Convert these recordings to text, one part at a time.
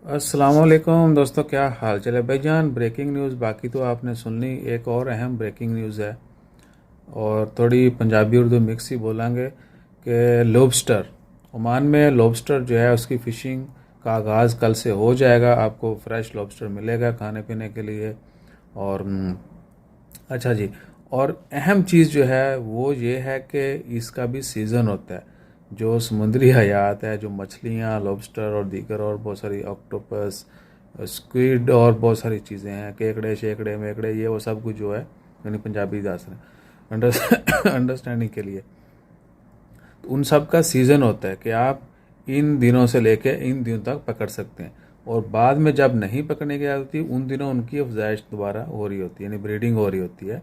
अस्सलामुअलैकुम दोस्तों, क्या हाल चाल है भाईजान। ब्रेकिंग न्यूज़ बाकी तो आपने सुन ली। एक और अहम ब्रेकिंग न्यूज़ है और थोड़ी पंजाबी उर्दू मिक्स ही बोलेंगे कि लॉबस्टर, ओमान में लॉबस्टर जो है उसकी फ़िशिंग का आगाज़ कल से हो जाएगा। आपको फ्रेश लॉबस्टर मिलेगा खाने पीने के लिए। और अच्छा जी, और अहम चीज़ जो है वो ये है कि इसका भी सीज़न होता है। जो समुद्री हयात है, जो मछलियाँ, लॉबस्टर और दीगर और बहुत सारी ऑक्टोपस, स्क्विड और बहुत सारी चीज़ें हैं, केकड़े शेकड़े मेकड़े, ये वो सब कुछ जो है, यानी पंजाबी दास अंडरस्टैंडिंग के लिए, तो उन सब का सीज़न होता है कि आप इन दिनों से लेके इन दिनों तक पकड़ सकते हैं। और बाद में जब नहीं पकड़ने की आदत होती, उन दिनों उनकी अफजाइश दोबारा हो रही होती है, यानी ब्रीडिंग हो रही होती है,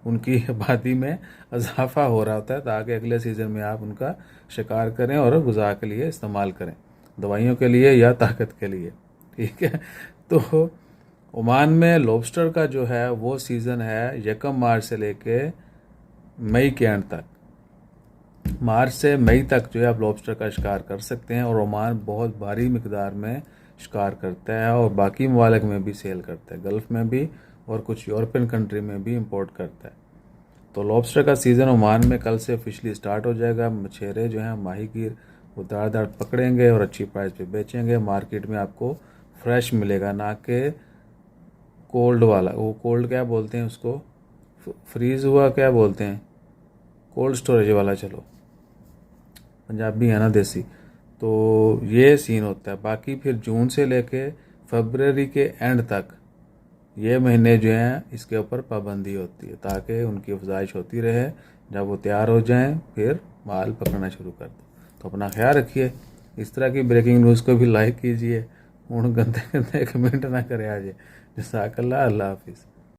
उनकी आबादी में इजाफा हो रहा होता है, ताकि अगले सीज़न में आप उनका शिकार करें और गुज़ा के लिए इस्तेमाल करें, दवाइयों के लिए या ताकत के लिए। ठीक है। तो ओमान में लॉबस्टर का जो है वो सीज़न है 1 मार्च से लेके मई के एंड तक। मार्च से मई तक जो है आप लॉबस्टर का शिकार कर सकते हैं। और ओमान बहुत भारी मिकदार में शिकार करता है और बाकी ममालिक में भी सेल करता है, गल्फ़ में भी और कुछ यूरोपियन कंट्री में भी इंपोर्ट करता है। तो लॉबस्टर का सीज़न ओमान में कल से ऑफिशियली स्टार्ट हो जाएगा। मछेरे जो हैं, माहीगीर, वो दाड़ दाड़ पकड़ेंगे और अच्छी प्राइस पे बेचेंगे। मार्केट में आपको फ्रेश मिलेगा, ना कि कोल्ड वाला। वो कोल्ड क्या बोलते हैं उसको, फ्रीज़ हुआ क्या बोलते हैं, कोल्ड स्टोरेज वाला। चलो, पंजाबी है ना देसी। तो ये सीन होता है। बाकी फिर जून से लेके फरवरी के एंड तक ये महीने जो हैं इसके ऊपर पाबंदी होती है, ताकि उनकी अफजाइश होती रहे। जब वो तैयार हो जाएं फिर माल पकड़ना शुरू कर दो। तो अपना ख्याल रखिए। इस तरह की ब्रेकिंग न्यूज़ को भी लाइक कीजिए। उन गंदे गंदे कमेंट ना करे आज। जज़ाकल्लाह, अल्लाह हाफिज़।